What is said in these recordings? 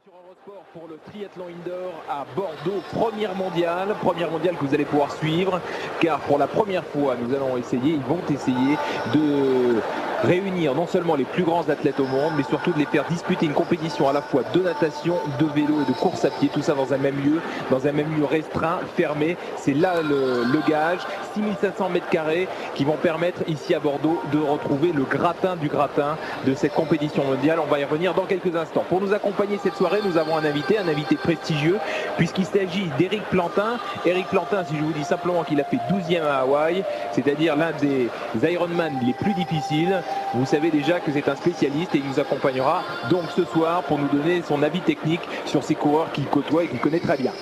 Sur Eurosport pour le triathlon indoor à Bordeaux, première mondiale que vous allez pouvoir suivre, car pour la première fois ils vont essayer de réunir non seulement les plus grands athlètes au monde, mais surtout de les faire disputer une compétition à la fois de natation, de vélo et de course à pied, tout ça dans un même lieu restreint, fermé. C'est là le gage, 6500 mètres carrés qui vont permettre ici à Bordeaux de retrouver le gratin du gratin de cette compétition mondiale. On va y revenir dans quelques instants. Pour nous accompagner cette soirée, nous avons un invité prestigieux, puisqu'il s'agit d'Éric Plantin. Éric Plantin, si je vous dis simplement qu'il a fait 12e à Hawaï, c'est-à-dire l'un des Ironman les plus difficiles, vous savez déjà que c'est un spécialiste et il nous accompagnera donc ce soir pour nous donner son avis technique sur ces coureurs qu'il côtoie et qu'il connaît très bien.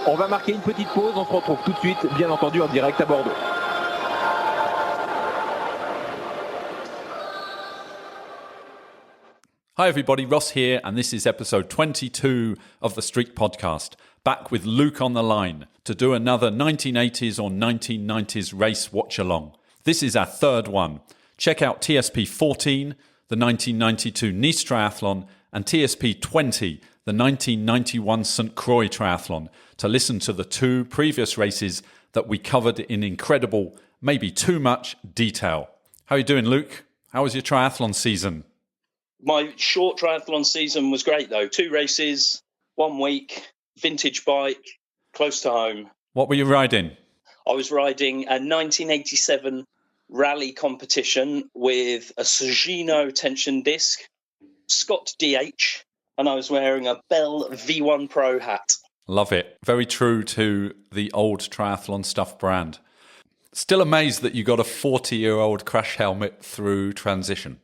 On va marquer une petite pause, on se retrouve tout de suite, bien entendu, en direct à Bordeaux. Hi everybody, Ross here, and this is episode 22 of the Streak Podcast. Back with Luke on the line to do another 1980s or 1990s race watch along. This is our third one. Check out TSP14, the 1992 Nice Triathlon, and TSP20, the 1991 St. Croix Triathlon, to listen to the two previous races that we covered in incredible, maybe too much detail. How are you doing, Luke? How was your triathlon season? My short triathlon season was great, though. 2 races, 1 week, vintage bike, close to home. What were you riding? I was riding a 1987 rally competition with a Sugino tension disc, Scott DH, and I was wearing a Bell V1 Pro hat. Love it. Very true to the old triathlon stuff brand. Still amazed that you got a 40-year-old crash helmet through transition.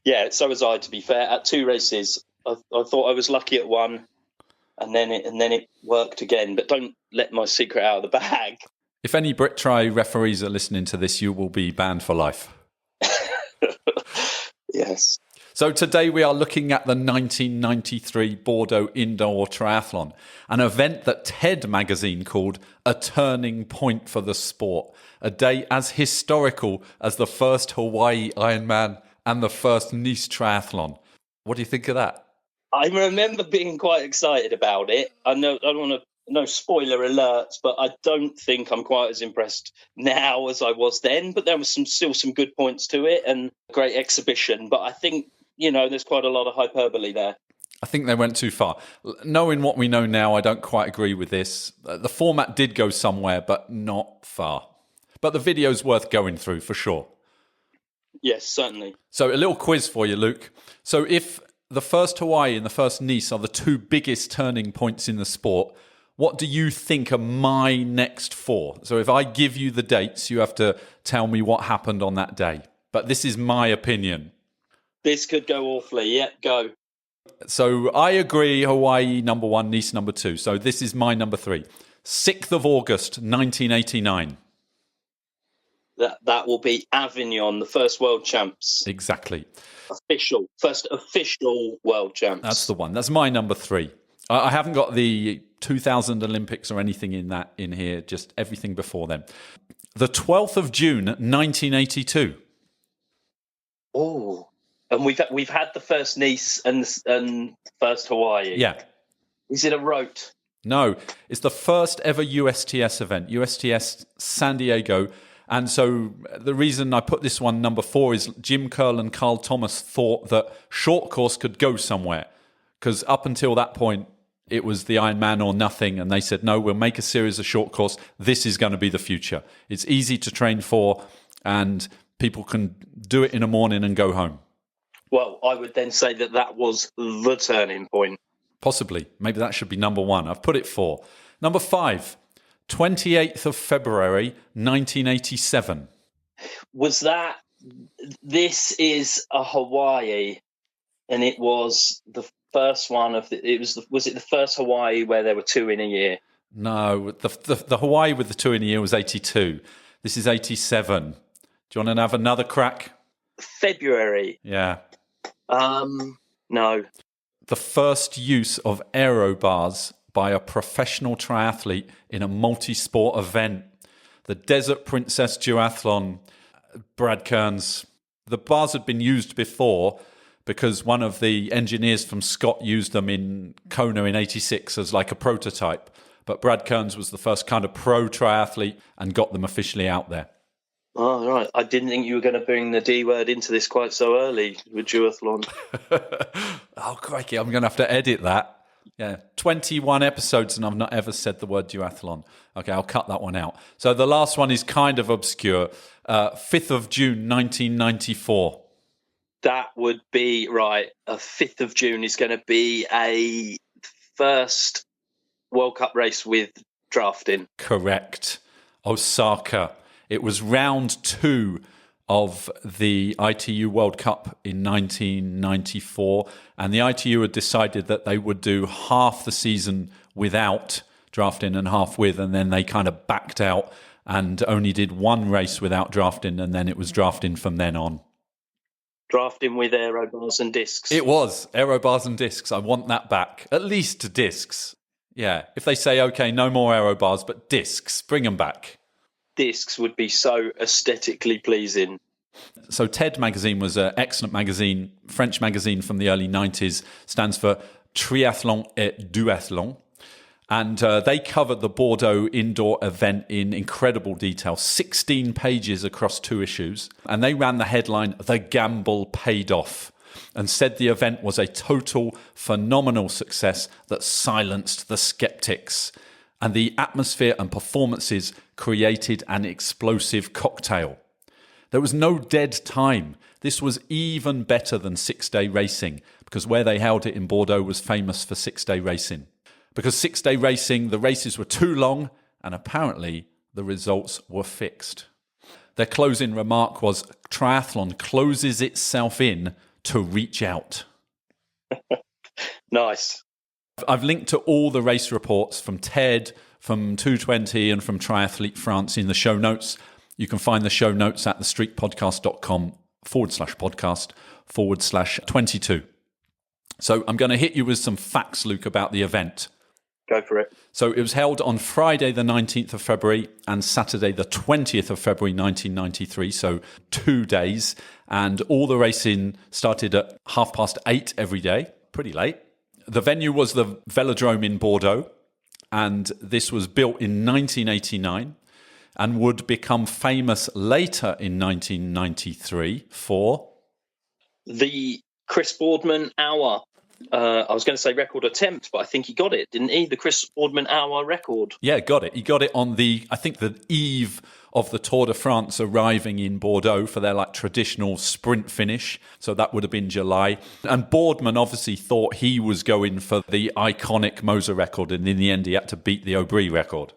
Yeah, so was I, to be fair. At 2 races, I thought I was lucky at one, and then it worked again. But don't let my secret out of the bag. If any Brit Tri referees are listening to this, you will be banned for life. Yes. So today we are looking at the 1993 Bordeaux Indoor Triathlon, an event that TED magazine called a turning point for the sport, a day as historical as the first Hawaii Ironman and the first Nice Triathlon. What do you think of that? I remember being quite excited about it. I don't want to, no spoiler alerts, but I don't think I'm quite as impressed now as I was then. But there was still some good points to it and a great exhibition. But I think, there's quite a lot of hyperbole there. I think they went too far. Knowing what we know now, I don't quite agree with this. The format did go somewhere, but not far. But the video's worth going through for sure. Yes, certainly. So a little quiz for you, Luke. So if the first Hawaii and the first Nice are the 2 biggest turning points in the sport, what do you think are my next 4? So if I give you the dates, you have to tell me what happened on that day. But this is my opinion. This could go awfully. Yep, go. So I agree, Hawaii number 1, Nice number 2. So this is my number 3. 6th of August, 1989. That will be Avignon, the first world champs. Exactly. First official world champs. That's the one. That's my number 3. I haven't got the 2000 Olympics or anything in here, just everything before then. The 12th of June, 1982. Oh, and we've had the first Nice and first Hawaii. Yeah. Is it a rote? No, it's the first ever USTS event, USTS San Diego. And so the reason I put this one number 4 is Jim Curl and Carl Thomas thought that short course could go somewhere. Because up until that point, it was the Ironman or nothing. And they said, no, we'll make a series of short course. This is going to be the future. It's easy to train for and people can do it in a morning and go home. Well, I would then say that was the turning point. Possibly. Maybe that should be number 1. I've put it 4. Number 5. 28th of February, 1987. This is a Hawaii, and it was the first one was it the first Hawaii where there were 2 in a year? No, the Hawaii with the 2 in a year was 82. This is 87. Do you want to have another crack? February. Yeah. No. The first use of aero bars by a professional triathlete in a multi-sport event. The Desert Princess Duathlon, Brad Kearns. The bars had been used before, because one of the engineers from Scott used them in Kona in 86 as like a prototype. But Brad Kearns was the first kind of pro triathlete and got them officially out there. Oh, right. I didn't think you were going to bring the D word into this quite so early with duathlon. Oh, crikey, I'm going to have to edit that. Yeah, 21 episodes and I've not ever said the word duathlon. Okay, I'll cut that one out. So the last one is kind of obscure. 5th of June, 1994. That would be, right, 5th of June is going to be a first World Cup race with drafting. Correct. Osaka. It was round 2 of the ITU World Cup in 1994, and the ITU had decided that they would do half the season without drafting and half with, and then they kind of backed out and only did one race without drafting, and then it was drafting from then on. Drafting with aero bars and discs. It was aero bars and discs. I want that back. At least discs. Yeah, if they say, okay, no more aero bars, but discs, bring them back. Discs would be so aesthetically pleasing. So TED magazine was an excellent magazine, French magazine from the early 90s, stands for Triathlon et Duathlon. And they covered the Bordeaux Indoor event in incredible detail, 16 pages across 2 issues. And they ran the headline, "The Gamble Paid Off," and said the event was a total phenomenal success that silenced the skeptics. And the atmosphere and performances created an explosive cocktail. There was no dead time. This was even better than 6-day racing, because where they held it in Bordeaux was famous for 6-day racing. Because 6-day racing, the races were too long, and apparently the results were fixed. Their closing remark was, "Triathlon closes itself in to reach out." Nice. I've linked to all the race reports from TED, from 220 and from Triathlete France in the show notes. You can find the show notes at thestreetpodcast.com/podcast/22. So I'm going to hit you with some facts, Luke, about the event. Go for it. So it was held on Friday the 19th of February and Saturday the 20th of February 1993, so 2 days. And all the racing started at 8:30 every day, pretty late. The venue was the Velodrome in Bordeaux, and this was built in 1989 and would become famous later in 1993 for the Chris Boardman hour. I was going to say record attempt, but I think he got it, didn't he? The Chris Boardman hour record. Yeah, got it. He got it on the eve of the Tour de France arriving in Bordeaux for their traditional sprint finish. So that would have been July. And Boardman obviously thought he was going for the iconic Moser record, and in the end he had to beat the Aubry record.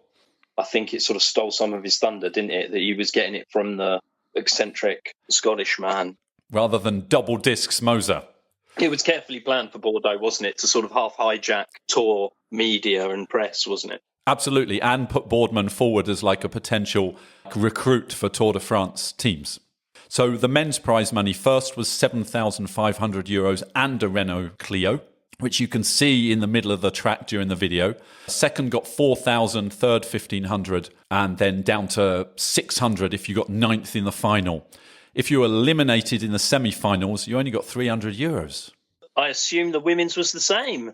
I think it sort of stole some of his thunder, didn't it? That he was getting it from the eccentric Scottish man. Rather than double discs Moser. It was carefully planned for Bordeaux, wasn't it? To sort of half hijack Tour media and press, wasn't it? Absolutely, and put Boardman forward as a potential recruit for Tour de France teams. So the men's prize money first was €7,500 and a Renault Clio, which you can see in the middle of the track during the video. Second got 4,000, third 1,500, and then down to 600 if you got ninth in the final. If you were eliminated in the semi-finals, you only got €300. I assume the women's was the same.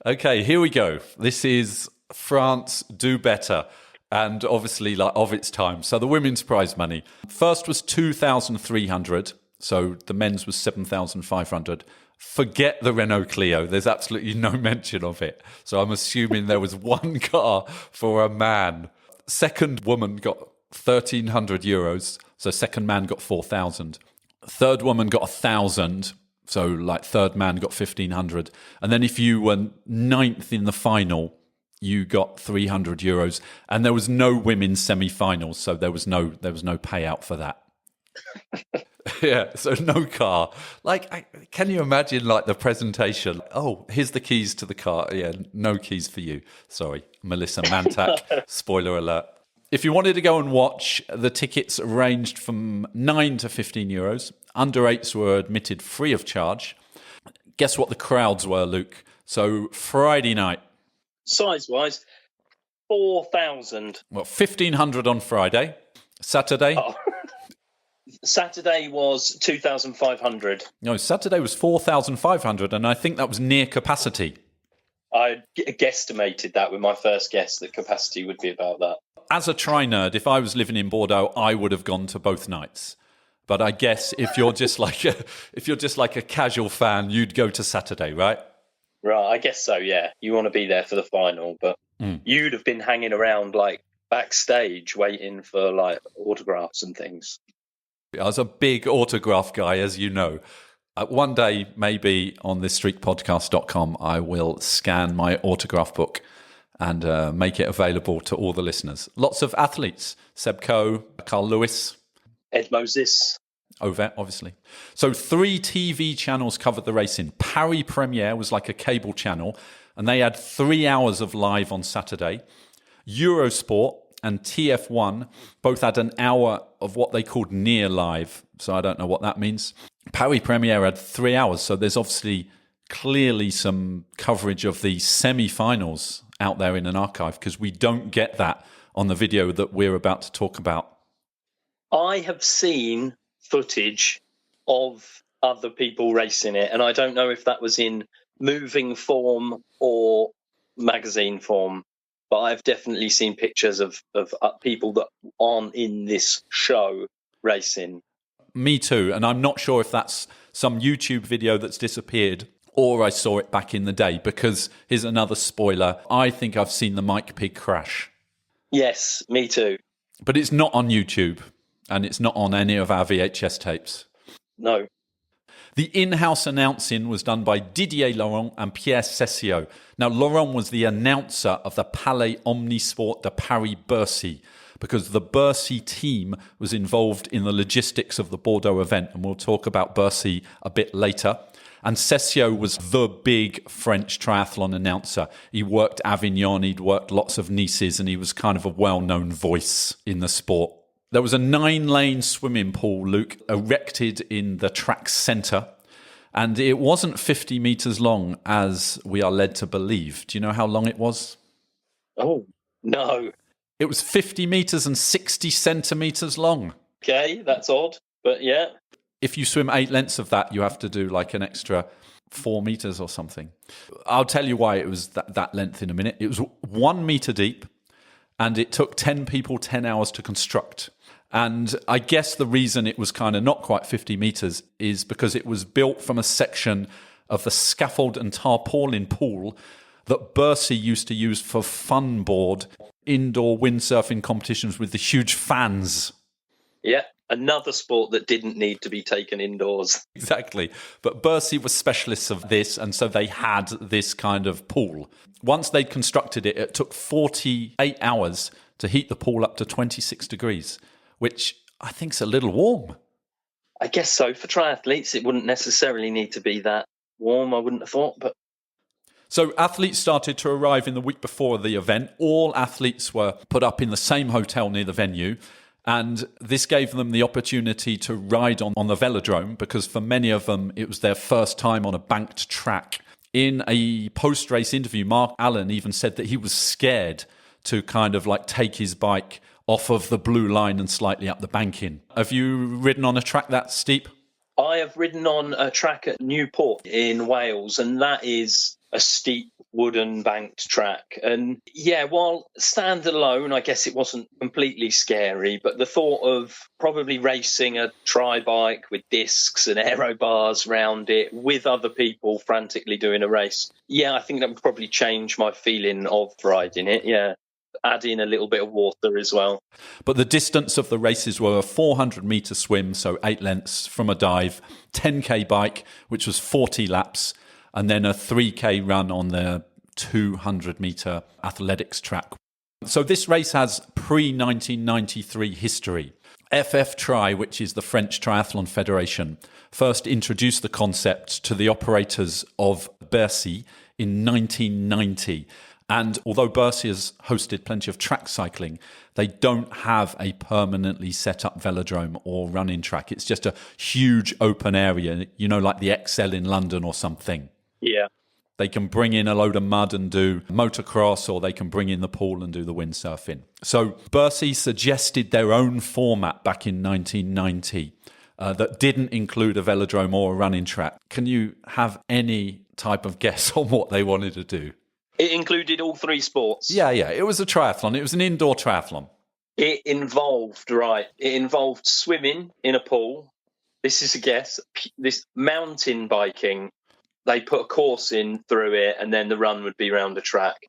Okay, here we go. This is France Do Better, and obviously of its time. So the women's prize money. First was 2,300, so the men's was 7,500. Forget the Renault Clio. There's absolutely no mention of it. So I'm assuming there was one car for a man. Second woman got €1,300, so second man got 4,000. Third woman got 1,000, so third man got 1,500. And then if you were ninth in the final, you got €300, and there was no women's semi-finals, so there was no payout for that. Yeah, so no car. Can you imagine the presentation? Oh, here's the keys to the car. Yeah, no keys for you. Sorry, Melissa Mantak. Spoiler alert. If you wanted to go and watch, the tickets ranged from €9 to €15. Under 8s were admitted free of charge. Guess what the crowds were, Luke? So Friday night. Size-wise, 4,000. Well, 1,500 on Friday. Saturday, Saturday was 2,500. No, Saturday was 4,500, and I think that was near capacity. I guesstimated that with my first guess that capacity would be about that. As a tri-nerd, if I was living in Bordeaux, I would have gone to both nights. But I guess if you're just like a casual fan, you'd go to Saturday, right? Right, I guess so. Yeah, you want to be there for the final, but you'd have been hanging around like backstage waiting for like autographs and things. I was a big autograph guy, as you know. One day, maybe on thisstreakpodcast.com, I will scan my autograph book and make it available to all the listeners. Lots of athletes: Seb Coe, Carl Lewis, Ed Moses. Ovet, obviously. So 3 TV channels covered the racing. Paris Premiere was like a cable channel, and they had 3 hours of live on Saturday. Eurosport and TF1 both had an hour of what they called near live. So I don't know what that means. Paris Premiere had 3 hours. So there's obviously clearly some coverage of the semi-finals out there in an archive, because we don't get that on the video that we're about to talk about. I have seen footage of other people racing it, and I don't know if that was in moving form or magazine form, but I've definitely seen pictures of people that aren't in this show racing. Me too, and I'm not sure if that's some YouTube video that's disappeared or I saw it back in the day, because here's another spoiler: I think I've seen the Mike Pig crash. Yes, me too. But it's not on YouTube, and it's not on any of our VHS tapes. No. The in-house announcing was done by Didier Laurent and Pierre Cessio. Now, Laurent was the announcer of the Palais Omnisport de Paris-Bercy, because the Bercy team was involved in the logistics of the Bordeaux event, and we'll talk about Bercy a bit later. And Cessio was the big French triathlon announcer. He worked Avignon, he'd worked lots of Nices, and he was kind of a well-known voice in the sport. There was a 9-lane swimming pool, Luke, erected in the track centre, and it wasn't 50 metres long, as we are led to believe. Do you know how long it was? Oh, no. It was 50 metres and 60 centimetres long. Okay, that's odd, but yeah. If you swim 8 lengths of that, you have to do like an extra 4 metres or something. I'll tell you why it was that length in a minute. It was 1 metre deep, and it took 10 people 10 hours to construct. And I guess the reason it was kind of not quite 50 metres is because it was built from a section of the scaffold and tarpaulin pool that Bercy used to use for fun board indoor windsurfing competitions with the huge fans. Yeah, another sport that didn't need to be taken indoors. Exactly. But Bercy was specialists of this, and so they had this kind of pool. Once they'd constructed it, it took 48 hours to heat the pool up to 26 degrees, which I think is a little warm. I guess so. For triathletes, it wouldn't necessarily need to be that warm, I wouldn't have thought. But so athletes started to arrive in the week before the event. All athletes were put up in the same hotel near the venue, and this gave them the opportunity to ride on the velodrome, because for many of them, it was their first time on a banked track. In a post-race interview, Mark Allen even said that he was scared to kind of like take his bike off of the blue line and slightly up the banking. Have you ridden on a track that steep? I have ridden on a track at Newport in Wales, and that is a steep wooden banked track. And yeah, while standalone, I guess it wasn't completely scary, but the thought of probably racing a tri-bike with discs and aero bars around it with other people frantically doing a race, yeah, I think that would probably change my feeling of riding it, yeah. Add in a little bit of water as well. But the distance of the races were a 400-metre swim, so 8 lengths from a dive, 10k bike, which was 40 laps, and then a 3k run on the 200-metre athletics track. So this race has pre-1993 history. FF Tri, which is the French Triathlon Federation, first introduced the concept to the operators of Bercy in 1990. And although Bercy has hosted plenty of track cycling, they don't have a permanently set up velodrome or running track. It's just a huge open area, you know, like the XL in London or something. Yeah. They can bring in a load of mud and do motocross, or they can bring in the pool and do the windsurfing. So Bercy suggested their own format back in 1990. that didn't include a velodrome or a running track. Can you have any type of guess on what they wanted to do? It included all three sports. Yeah. It was a triathlon. It was an indoor triathlon. It involved swimming in a pool. This is a guess. This mountain biking. They put a course in through it, and then the run would be around a track.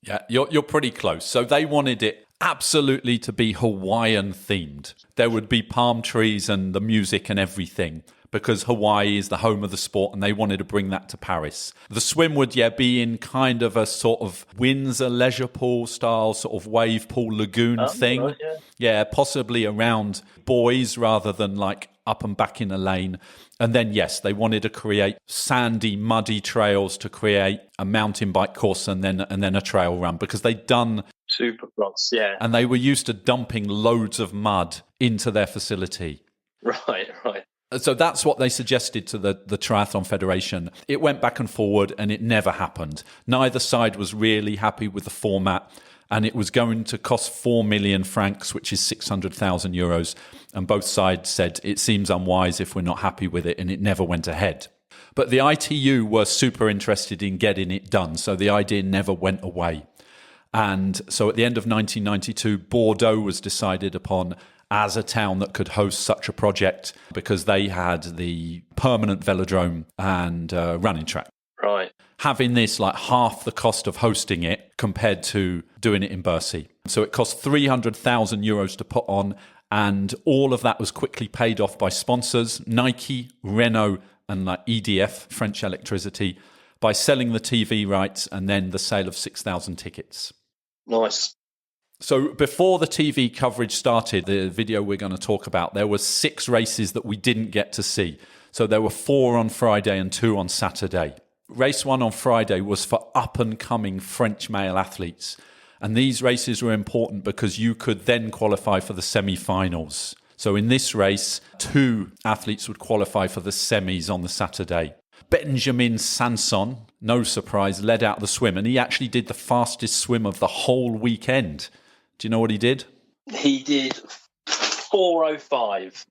Yeah, you're pretty close. So they wanted it absolutely to be Hawaiian themed. There would be palm trees and the music and everything, because Hawaii is the home of the sport and they wanted to bring that to Paris. The swim would, be in kind of a sort of Windsor leisure pool style, sort of wave pool lagoon thing. Right, yeah, possibly around buoys rather than like up and back in a lane. And then, yes, they wanted to create sandy, muddy trails to create a mountain bike course and then a trail run, because they'd done Supercross, yeah. And they were used to dumping loads of mud into their facility. Right. So that's what they suggested to the Triathlon Federation. It went back and forward and it never happened. Neither side was really happy with the format, and it was going to cost 4 million francs, which is 600,000 euros. And both sides said it seems unwise if we're not happy with it, and it never went ahead. But the ITU were super interested in getting it done, so the idea never went away. And so at the end of 1992, Bordeaux was decided upon as a town that could host such a project, because they had the permanent velodrome and running track. Right. Having this like half the cost of hosting it compared to doing it in Bercy. So it cost 300,000 euros to put on, and all of that was quickly paid off by sponsors, Nike, Renault, and like EDF, French Electricity, by selling the TV rights and then the sale of 6,000 tickets. Nice. So before the TV coverage started, the video we're going to talk about, there were 6 races that we didn't get to see. So there were 4 on Friday and 2 on Saturday. Race 1 on Friday was for up-and-coming French male athletes. And these races were important because you could then qualify for the semi-finals. So in this race, 2 athletes would qualify for the semis on the Saturday. Benjamin Sanson, no surprise, led out the swim, and he actually did the fastest swim of the whole weekend. Do you know what he did? He did 4:05.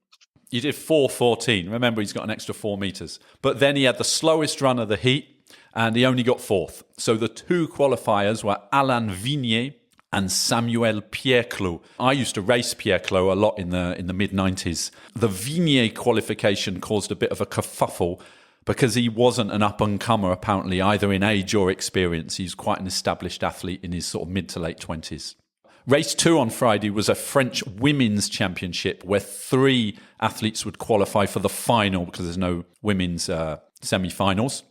He did 4:14. Remember, he's got an extra 4 meters. But then he had the slowest run of the heat, and he only got 4th. So the 2 qualifiers were Alain Vignier and Samuel Pierclos. I used to race Pierclos a lot in the mid-90s. The Vignier qualification caused a bit of a kerfuffle, because he wasn't an up-and-comer, apparently, either in age or experience. He's quite an established athlete in his sort of mid to late 20s. Race 2 on Friday was a French women's championship where 3 athletes would qualify for the final, because there's no women's semi-finals.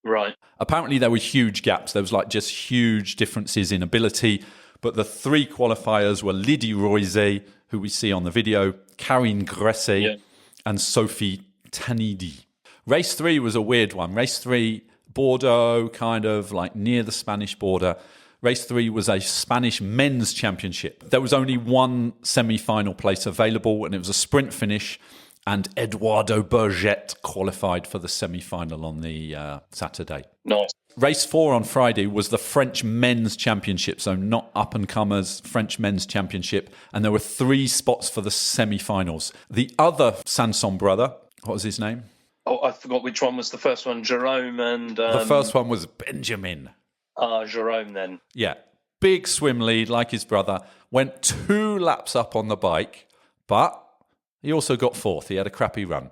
Right. Apparently, there were huge gaps. There was like just huge differences in ability. But the 3 qualifiers were Lydie Roizet, who we see on the video, Karine Gresset, and Sophie Tanidi. Race 3 was a weird one. Race 3, Bordeaux, kind of like near the Spanish border. Race 3 was a Spanish men's championship. There was only 1 semi-final place available, and it was a sprint finish, and Eduardo Berget qualified for the semi-final on the Saturday. Nice. Race 4 on Friday was the French men's championship, so not up-and-comers, French men's championship, and there were 3 spots for the semi-finals. The other Sanson brother, what was his name? Oh, I forgot which one was the first one. Jerome and... The first one was Benjamin. Jerome then. Yeah. Big swim lead like his brother. Went 2 laps up on the bike, but he also got 4th. He had a crappy run.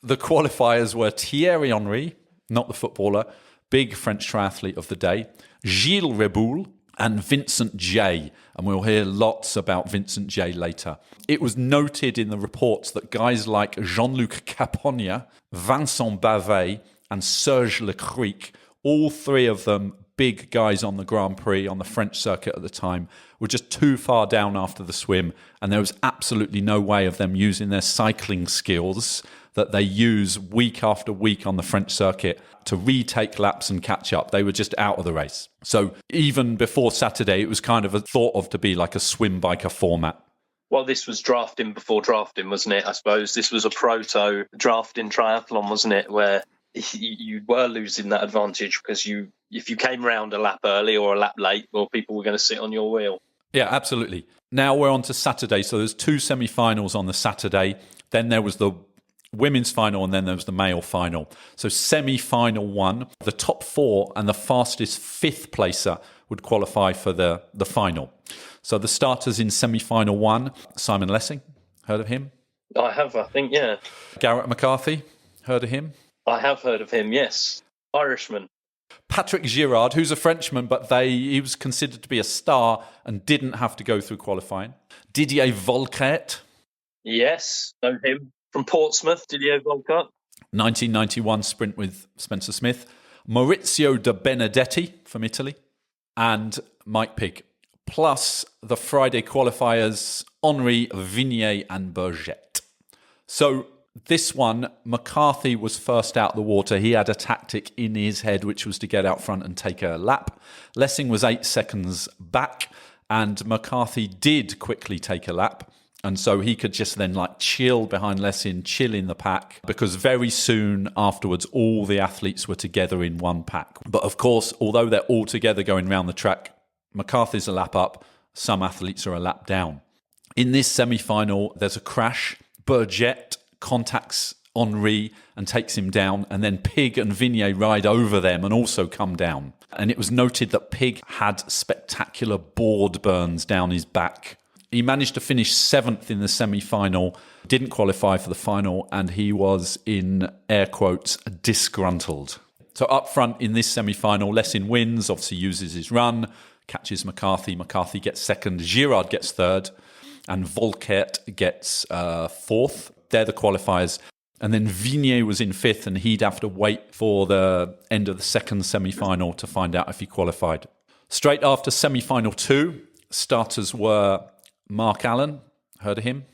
The qualifiers were Thierry Henry, not the footballer, big French triathlete of the day, Gilles Reboul, and Vincent J. And we'll hear lots about Vincent J later. It was noted in the reports that guys like Jean-Luc Capogna, Vincent Bavet, and Serge Lecruic, all 3 of them big guys on the Grand Prix, on the French circuit at the time, were just too far down after the swim, and there was absolutely no way of them using their cycling skills that they use week after week on the French circuit to retake laps and catch up. They were just out of the race. So even before Saturday, it was kind of thought of to be like a swim biker format. Well, this was drafting before drafting, wasn't it? I suppose this was a proto drafting triathlon, wasn't it? Where you were losing that advantage because if you came round a lap early or a lap late, well, people were going to sit on your wheel. Yeah, absolutely. Now we're on to Saturday. So there's 2 semi-finals on the Saturday. Then there was the women's final, and then there was the male final. So semi-final one, the top 4 and the fastest 5th placer would qualify for the final. So the starters in semi-final 1, Simon Lessing, heard of him? I have, I think, yeah. Garrett McCarthy, heard of him? I have heard of him, yes. Irishman. Patrick Girard, who's a Frenchman, but he was considered to be a star and didn't have to go through qualifying. Didier Volquet. Yes, know him. From Portsmouth, Didier Volquet. 1991 sprint with Spencer Smith. Maurizio De Benedetti from Italy. And Mike Pigg. Plus the Friday qualifiers, Henri, Vignier and Berget. So this one, McCarthy was first out the water. He had a tactic in his head, which was to get out front and take a lap. Lessing was 8 seconds back, and McCarthy did quickly take a lap. And so he could just then chill behind Lessing, chill in the pack, because very soon afterwards, all the athletes were together in one pack. But of course, although they're all together going round the track, McCarthy's a lap up, some athletes are a lap down. In this semi-final, there's a crash. Berget contacts Henri and takes him down, and then Pigg and Vignier ride over them and also come down. And it was noted that Pigg had spectacular board burns down his back. He managed to finish 7th in the semi-final, didn't qualify for the final, and he was, in air quotes, disgruntled. So up front in this semi-final, Lessing wins, obviously uses his run, catches McCarthy. McCarthy gets 2nd, Girard gets 3rd, and Volquet gets 4th. They're the qualifiers. And then Vignier was in 5th, and he'd have to wait for the end of the 2nd semi-final to find out if he qualified. Straight after semi-final 2, starters were Mark Allen, heard of him?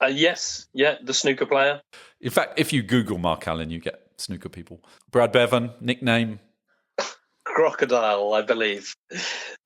Yes, yeah, the snooker player. In fact, if you Google Mark Allen, you get snooker people. Brad Bevan, nickname? Crocodile, I believe.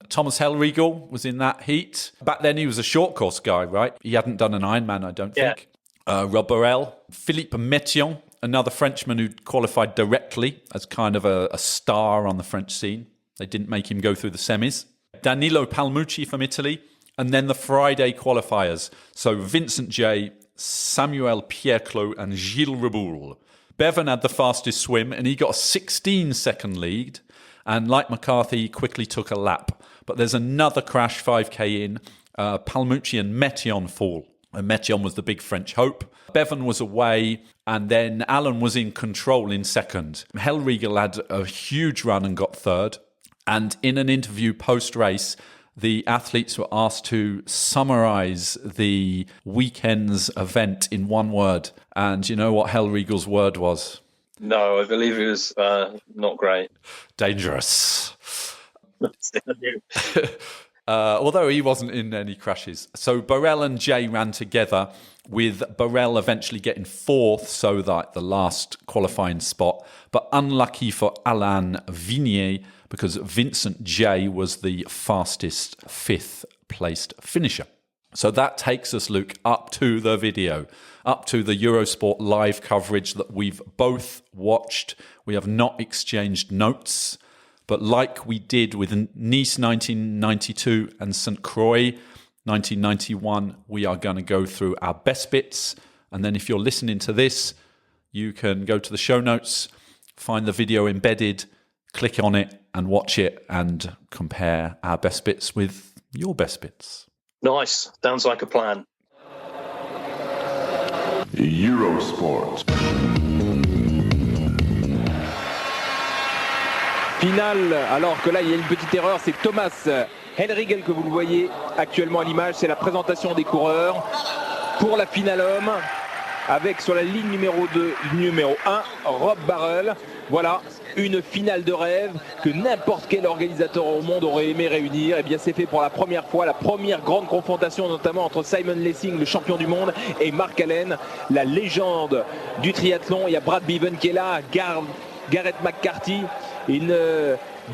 Thomas Hellriegel was in that heat. Back then, he was a short course guy, right? He hadn't done an Ironman, I don't think. Rob Borel. Philippe Métion, another Frenchman who qualified directly as kind of a star on the French scene. They didn't make him go through the semis. Danilo Palmucci from Italy. And then the Friday qualifiers. So Vincent J, Samuel Pierclos and Gilles Reboul. Bevan had the fastest swim, and he got a 16-second lead. And like McCarthy, he quickly took a lap. But there's another crash 5K in. Palmucci and Métion fall. And Métion was the big French hope. Bevan was away, and then Allen was in control in 2nd. Hellriegel had a huge run and got 3rd. And in an interview post-race, the athletes were asked to summarize the weekend's event in one word. And you know what Hellriegel's word was? No, I believe it was not great. Dangerous. Although he wasn't in any crashes. So Borel and Jay ran together, with Borel eventually getting 4th, so that the last qualifying spot. But unlucky for Alain Vignier, because Vincent J was the fastest 5th placed finisher. So that takes us, Luke, up to the video, up to the Eurosport live coverage that we've both watched. We have not exchanged notes, but like we did with Nice 1992 and St. Croix 1991, we are going to go through our best bits. And then if you're listening to this, you can go to the show notes, find the video embedded, click on it and watch it and compare our best bits with your best bits. Nice. Sounds like a plan. Eurosport. Finale, alors que là il y a une petite erreur, c'est Thomas Hellriegel que vous le voyez actuellement à l'image, c'est la présentation des coureurs pour la finale homme, avec sur la ligne numéro 2, numéro 1, Rob Barrel. Voilà, une finale de rêve que n'importe quel organisateur au monde aurait aimé réunir. Et bien c'est fait pour la première fois, la première grande confrontation notamment entre Simon Lessing, le champion du monde, et Mark Allen, la légende du triathlon. Il y a Brad Bevan qui est là, Garrett McCarthy,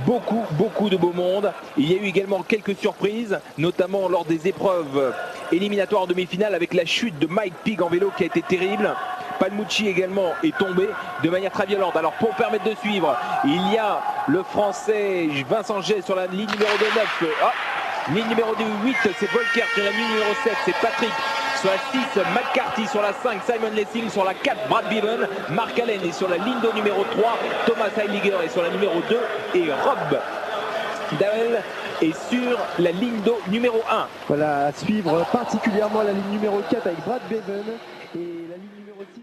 beaucoup de beau monde. Il y a eu également quelques surprises, notamment lors des épreuves éliminatoires en demi-finale avec la chute de Mike Pigg en vélo qui a été terrible. Palmucci également est tombé de manière très violente. Alors pour permettre de suivre, il y a le français Vincent Gay sur la ligne numéro 9. Ligne numéro 8, c'est Volker. Sur la ligne numéro 7, c'est Patrick. Sur la 6, McCarthy. Sur la 5, Simon Lessing. Sur la 4, Brad Bevan. Mark Allen est sur la ligne d'eau numéro 3. Thomas Heiliger est sur la numéro 2. Et Rob Dowell est sur la ligne d'eau numéro 1. Voilà, à suivre particulièrement la ligne numéro 4 avec Brad Bevan et la ligne numéro 6.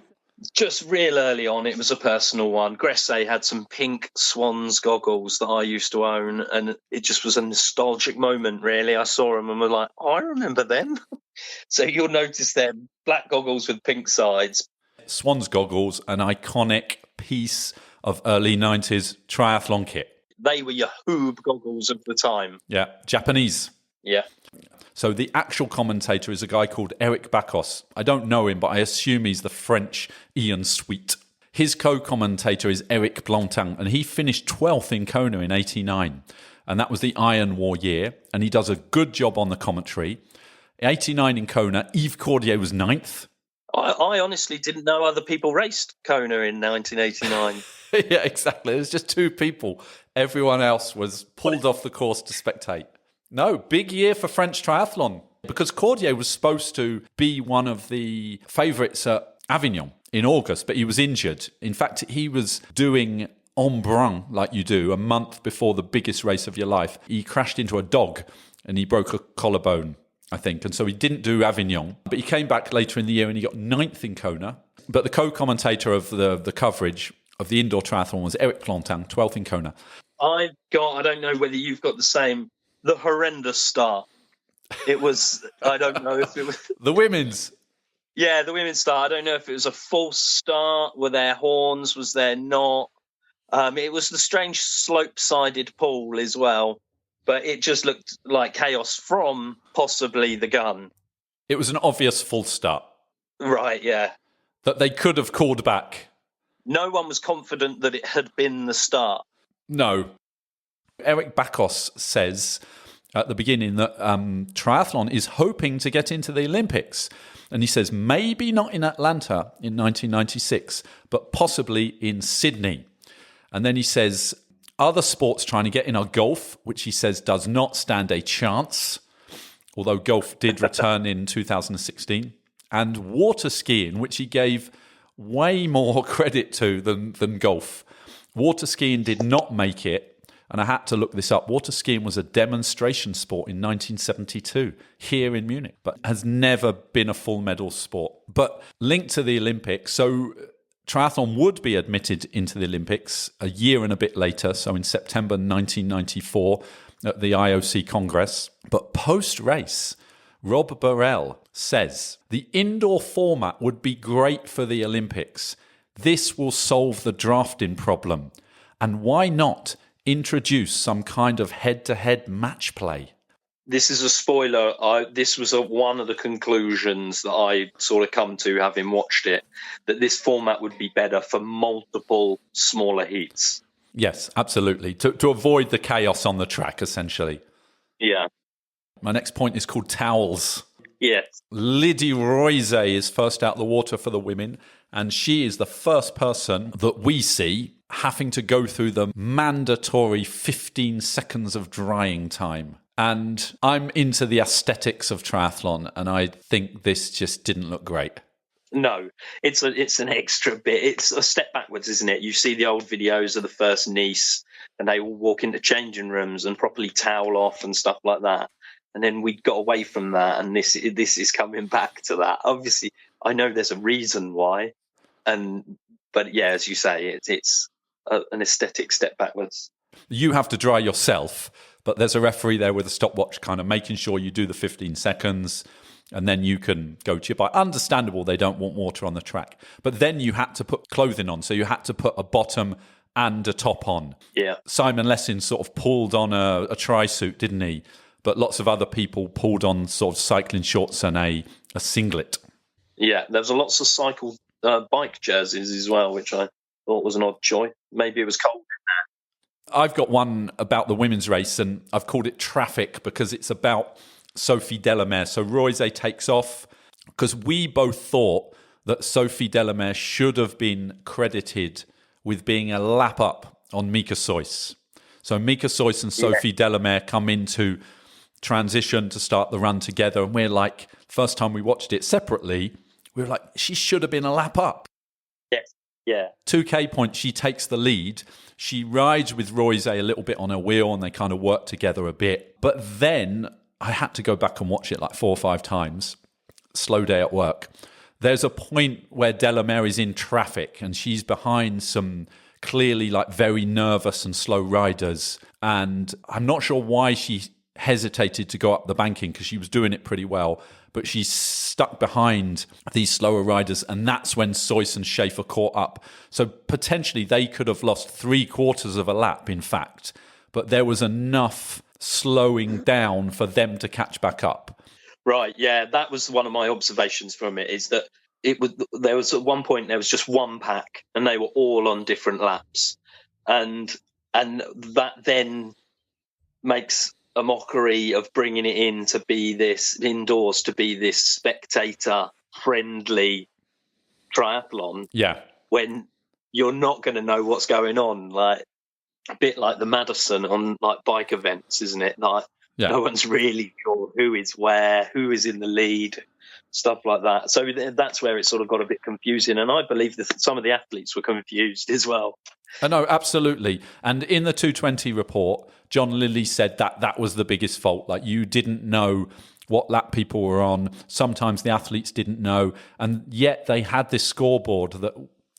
Just real early on, it was a personal one. Gressay had some pink Swans goggles that I used to own, and it just was a nostalgic moment, really. I saw them and was like, oh, I remember them. So you'll notice them, black goggles with pink sides. Swans goggles, an iconic piece of early 90s triathlon kit. They were your Hoob goggles of the time. Yeah, Japanese. Yeah. So the actual commentator is a guy called Eric Bacos. I don't know him, but I assume he's the French Ian Sweet. His co-commentator is Eric Blantin, and he finished 12th in Kona in 89. And that was the Iron War year, and he does a good job on the commentary. 89 in Kona, Yves Cordier was 9th. I honestly didn't know other people raced Kona in 1989. Yeah, exactly. There's just 2 people. Everyone else was pulled off the course to spectate. No, big year for French triathlon because Cordier was supposed to be one of the favourites at Avignon in August, but he was injured. In fact, he was doing Embrun, like you do, a month before the biggest race of your life. He crashed into a dog and he broke a collarbone, I think. And so he didn't do Avignon, but he came back later in the year and he got 9th in Kona. But the co-commentator of the coverage of the indoor triathlon was Eric Plantin, 12th in Kona. I don't know whether you've got the same, the horrendous start. It was, I don't know if it was... The women's. Yeah, the women's start. I don't know if it was a false start. Were there horns? Was there not? It was the strange slope-sided pool as well. But it just looked like chaos from possibly the gun. It was an obvious false start. Right, yeah. That they could have called back. No one was confident that it had been the start. No. Eric Bacos says at the beginning that triathlon is hoping to get into the Olympics. And he says maybe not in Atlanta in 1996, but possibly in Sydney. And then he says other sports trying to get in are golf, which he says does not stand a chance, although golf did return in 2016, and water skiing, which he gave way more credit to than golf. Water skiing did not make it. And I had to look this up. Water skiing was a demonstration sport in 1972 here in Munich, but has never been a full medal sport. But linked to the Olympics, so triathlon would be admitted into the Olympics a year and a bit later, so in September 1994 at the IOC Congress. But post-race, Rob Burrell says, the indoor format would be great for the Olympics. This will solve the drafting problem. And why not introduce some kind of head-to-head match play? This is a spoiler. This was one of the conclusions that I sort of come to having watched it, that this format would be better for multiple smaller heats. Yes, absolutely. To avoid the chaos on the track, essentially. Yeah. My next point is called towels. Yes. Lydie Roise is first out the water for the women, and she is the first person that we see having to go through the mandatory 15 seconds of drying time. And I'm into the aesthetics of triathlon, and I think this just didn't look great. No, it's an extra bit. It's a step backwards, isn't it? You see the old videos of the first Nice, and they all walk into changing rooms and properly towel off and stuff like that. And then we got away from that, and this is coming back to that. Obviously, I know there's a reason why, but yeah, as you say, it's an aesthetic step backwards. You have to dry yourself, but there's a referee there with a stopwatch kind of making sure you do the 15 seconds and then you can go to your bike. Understandable, they don't want water on the track. But then you had to put clothing on, so you had to put a bottom and a top on. Yeah. Simon Lessing sort of pulled on a tri-suit, didn't he? But lots of other people pulled on sort of cycling shorts and a singlet. Yeah, there was lots of bike jerseys as well, which I thought was an odd choice. Maybe it was cold in there. I've got one about the women's race, and I've called it Traffic because it's about Sophie Delamere. So Roise takes off because we both thought that Sophie Delamere should have been credited with being a lap up on Mika Sois. So Mika Sois and Sophie Delamere come into transition to start the run together. And we're like, first time we watched it separately, we were like, she should have been a lap up. Yes. Yeah. 2K point, she takes the lead. She rides with Royce a little bit on her wheel and they kind of work together a bit. But then I had to go back and watch it like 4 or 5 times. Slow day at work. There's a point where Delamere is in traffic and she's behind some clearly like very nervous and slow riders. And I'm not sure why she hesitated to go up the banking because she was doing it pretty well. But she's stuck behind these slower riders, and that's when Soyce and Schaefer caught up. So potentially they could have lost 3/4 of a lap, in fact, but there was enough slowing down for them to catch back up. Right, yeah, that was one of my observations from it, is that there was at one point there was just one pack, and they were all on different laps, and that then makes a mockery of bringing it in to be this indoors, to be this spectator friendly triathlon. Yeah. When you're not going to know what's going on, like a bit like the Madison on like bike events, isn't it? Like no one's really sure who is where, who is in the lead, stuff like that. So that's where it sort of got a bit confusing. And I believe that some of the athletes were confused as well. No, absolutely. And in the 220 report, John Lilly said that was the biggest fault. Like, you didn't know what lap people were on. Sometimes the athletes didn't know. And yet they had this scoreboard that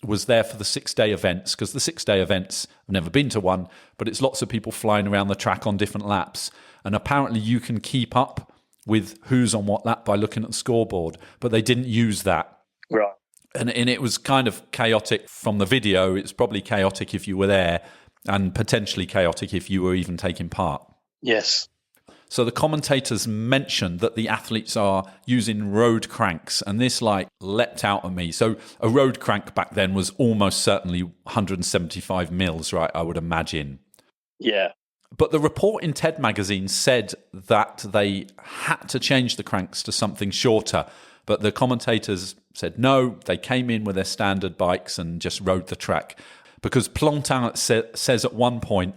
was there for the 6-day events, because the 6-day events, I've never been to one, but it's lots of people flying around the track on different laps. And apparently you can keep up with who's on what lap by looking at the scoreboard. But they didn't use that. Right. And it was kind of chaotic from the video. It's probably chaotic if you were there, and potentially chaotic if you were even taking part. Yes. So the commentators mentioned that the athletes are using road cranks, and this like leapt out at me. So a road crank back then was almost certainly 175 mils, right? I would imagine. Yeah. But the report in TED magazine said that they had to change the cranks to something shorter. But the commentators said no, they came in with their standard bikes and just rode the track. Because Plantin says at one point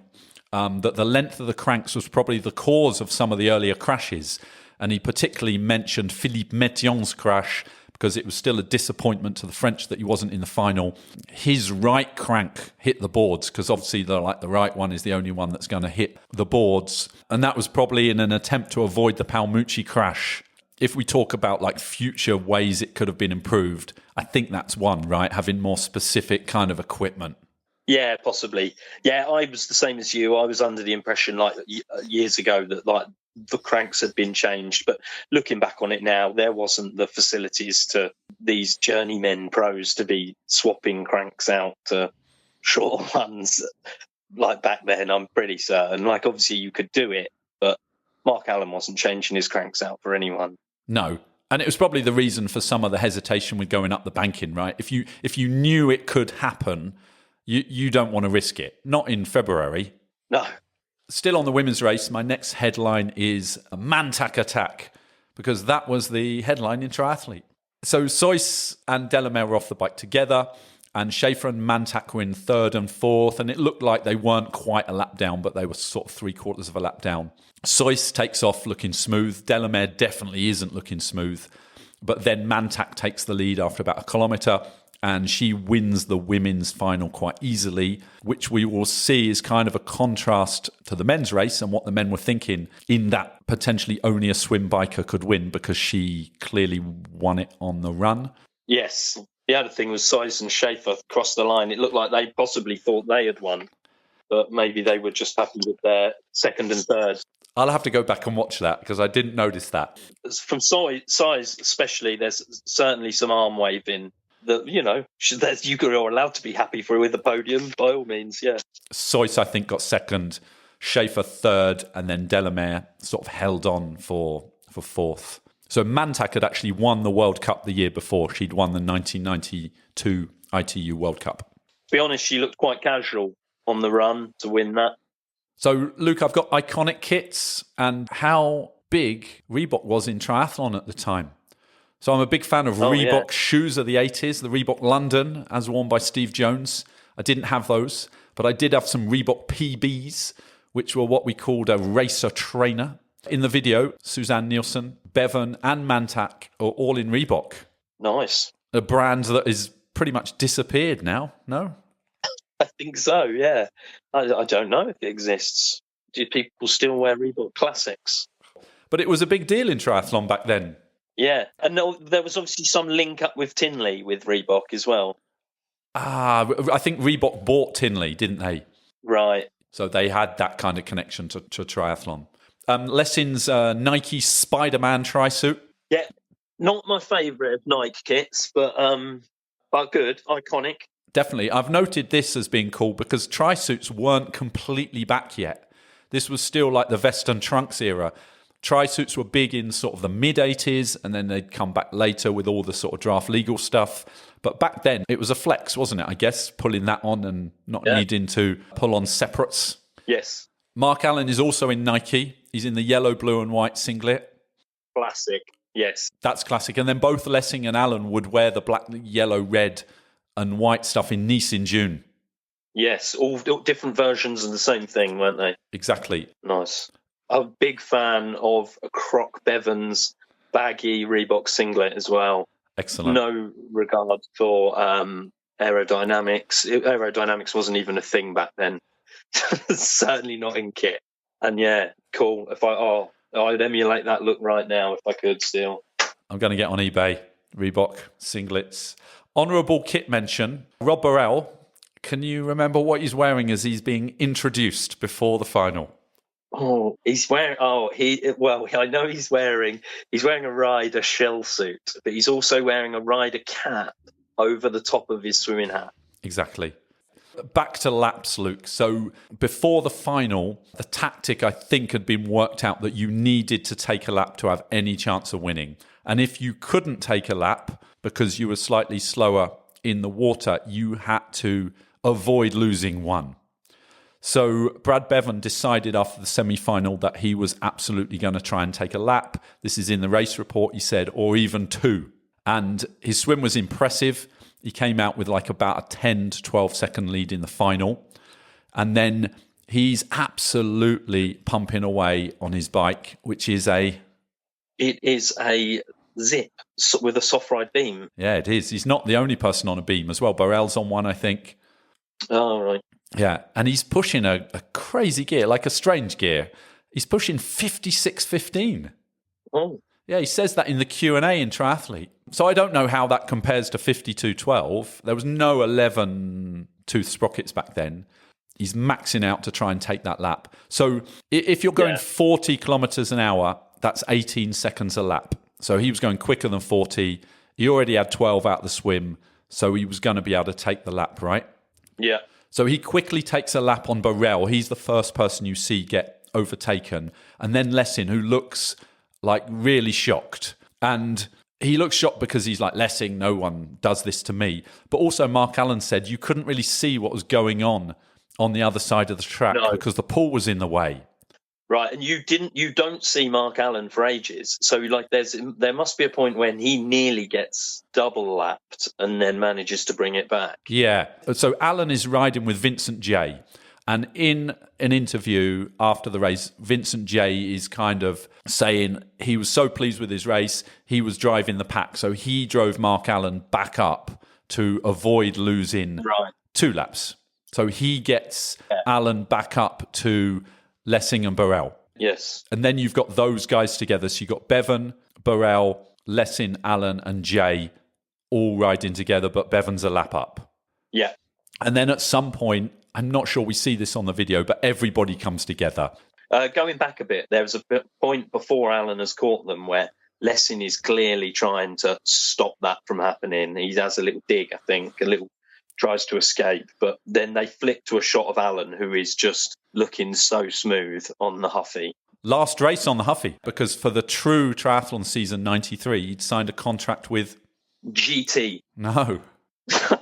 that the length of the cranks was probably the cause of some of the earlier crashes. And he particularly mentioned Philippe Métion's crash, because it was still a disappointment to the French that he wasn't in the final. His right crank hit the boards, because obviously the right one is the only one that's going to hit the boards. And that was probably in an attempt to avoid the Palmucci crash. If we talk about like future ways it could have been improved, I think that's one, right? Having more specific kind of equipment. Yeah, possibly. Yeah, I was the same as you. I was under the impression like years ago that like the cranks had been changed. But looking back on it now, there wasn't the facilities to these journeymen pros to be swapping cranks out to shorter ones like back then, I'm pretty certain. Like, obviously you could do it, but Mark Allen wasn't changing his cranks out for anyone. No. And it was probably the reason for some of the hesitation with going up the banking, right? If you knew it could happen, you don't want to risk it. Not in February. No. Still on the women's race, my next headline is a Mantac attack, because that was the headline in triathlete. So Soyce and Delamere were off the bike together, and Schaefer and Mantac were in 3rd and 4th, and it looked like they weren't quite a lap down, but they were sort of 3/4 of a lap down. Soyce takes off looking smooth. Delamere definitely isn't looking smooth. But then Mantac takes the lead after about a kilometre, and she wins the women's final quite easily, which we will see is kind of a contrast to the men's race and what the men were thinking, in that potentially only a swim biker could win, because she clearly won it on the run. Yes. The other thing was Soyce and Schaefer crossed the line. It looked like they possibly thought they had won, but maybe they were just happy with their 2nd and 3rd. I'll have to go back and watch that, because I didn't notice that. From Soyce especially, there's certainly some arm waving that, you know, you're allowed to be happy with the podium, by all means, yeah. Soyce, I think, got 2nd, Schaefer 3rd, and then Delamere sort of held on for 4th. So Mantac had actually won the World Cup the year before. She'd won the 1992 ITU World Cup. To be honest, she looked quite casual on the run to win that. So, Luke, I've got iconic kits and how big Reebok was in triathlon at the time. So I'm a big fan of Reebok shoes of the 80s, the Reebok London, as worn by Steve Jones. I didn't have those, but I did have some Reebok PBs, which were what we called a racer trainer. In the video, Suzanne Nielsen, Bevan and Mantak are all in Reebok. Nice. A brand that is pretty much disappeared now, no? I think so, yeah. I don't know if it exists. Do people still wear Reebok Classics? But it was a big deal in triathlon back then. Yeah. And there was obviously some link up with Tinley with Reebok as well. I think Reebok bought Tinley, didn't they? Right. So they had that kind of connection to triathlon. Lessin's Nike Spider-Man tri-suit. Yeah. Not my favourite of Nike kits, but good, iconic. Definitely. I've noted this as being cool because tri-suits weren't completely back yet. This was still like the vest and trunks era. Tri-suits were big in sort of the mid-80s, and then they'd come back later with all the sort of draft legal stuff. But back then, it was a flex, wasn't it? I guess, pulling that on and not needing to pull on separates. Yes. Mark Allen is also in Nike. He's in the yellow, blue and white singlet. Classic, yes. That's classic. And then both Lessing and Allen would wear the black, yellow, red and white stuff in Nice in June. Yes, all different versions of the same thing, weren't they? Exactly. Nice. I'm a big fan of Croix Bevan's baggy Reebok singlet as well. Excellent. No regard for aerodynamics. Aerodynamics wasn't even a thing back then. Certainly not in kit. And yeah, cool. I'd emulate that look right now if I could still. I'm going to get on eBay. Reebok singlets. Honourable kit mention. Rob Burrell. Can you remember what he's wearing as he's being introduced before the final? Oh, he's wearing. I know he's wearing a rider shell suit, but he's also wearing a rider cap over the top of his swimming hat. Exactly. Back to laps, Luke. So before the final, the tactic I think had been worked out that you needed to take a lap to have any chance of winning. And if you couldn't take a lap because you were slightly slower in the water, you had to avoid losing one. So Brad Bevan decided after the semi-final that he was absolutely going to try and take a lap. This is in the race report, he said, or even two. And his swim was impressive. He came out with like about a 10 to 12 second lead in the final. And then he's absolutely pumping away on his bike, which is It is a Zip with a soft ride beam. Yeah, it is. He's not the only person on a beam as well. Burrell's on one, I think. Oh, right. Yeah, and he's pushing a crazy gear, like a strange gear. He's pushing 56.15. Oh. Yeah, he says that in the Q&A in Triathlete. So I don't know how that compares to 52.12. There was no 11 tooth sprockets back then. He's maxing out to try and take that lap. So if you're going 40 kilometers an hour, that's 18 seconds a lap. So he was going quicker than 40. He already had 12 out the swim, so he was going to be able to take the lap, right? Yeah. So he quickly takes a lap on Burrell. He's the first person you see get overtaken. And then Lessin, who looks like really shocked. And he looks shocked because he's like, Lessing, no one does this to me. But also Mark Allen said you couldn't really see what was going on the other side of the track because the pool was in the way. Right, and you don't see Mark Allen for ages. So like there must be a point when he nearly gets double lapped and then manages to bring it back. Yeah. So Allen is riding with Vincent J. And in an interview after the race, Vincent J is kind of saying he was so pleased with his race, he was driving the pack. So he drove Mark Allen back up to avoid losing 2 laps. So he gets Allen back up to Lessing and Burrell. Yes. And then you've got those guys together. So you've got Bevan, Burrell, Lessing, Allen and Jay all riding together, but Bevan's a lap up. Yeah. And then at some point, I'm not sure we see this on the video, but everybody comes together. Going back a bit, there was a point before Allen has caught them where Lessing is clearly trying to stop that from happening. He has a little dig, I think, tries to escape, but then they flick to a shot of Allen, who is just looking so smooth on the Huffy. Last race on the Huffy, because for the true triathlon season 93, he'd signed a contract with... GT. No.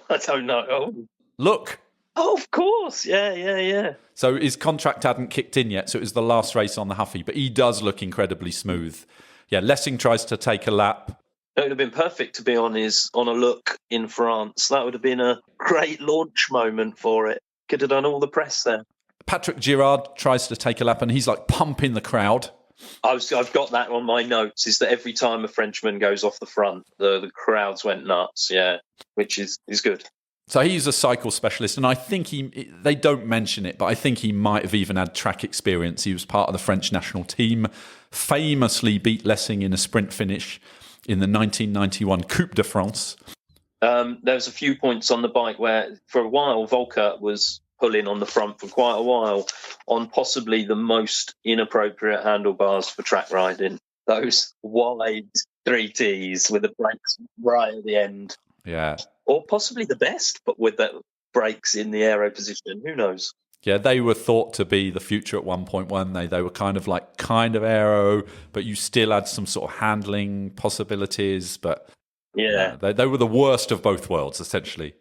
I don't know. Oh. Look. Oh, of course. Yeah. So his contract hadn't kicked in yet, so it was the last race on the Huffy, but he does look incredibly smooth. Yeah, Lessing tries to take a lap. It would have been perfect to be on a look in France. That would have been a great launch moment for it. Could have done all the press there. Patrick Girard tries to take a lap and he's like pumping the crowd. I've got that on my notes, is that every time a Frenchman goes off the front, the crowds went nuts, yeah, which is good. So he's a cycle specialist, and I think they don't mention it, but I think he might have even had track experience. He was part of the French national team, famously beat Lessing in a sprint finish in the 1991 Coupe de France. There was a few points on the bike where, for a while, Volker was pulling on the front for quite a while on possibly the most inappropriate handlebars for track riding. Those wide 3Ts with the brakes right at the end. Yeah. Or possibly the best, but with the brakes in the aero position. Who knows? Yeah, they were thought to be the future at one point, weren't they? They were kind of aero, but you still had some sort of handling possibilities. But yeah, they were the worst of both worlds, essentially.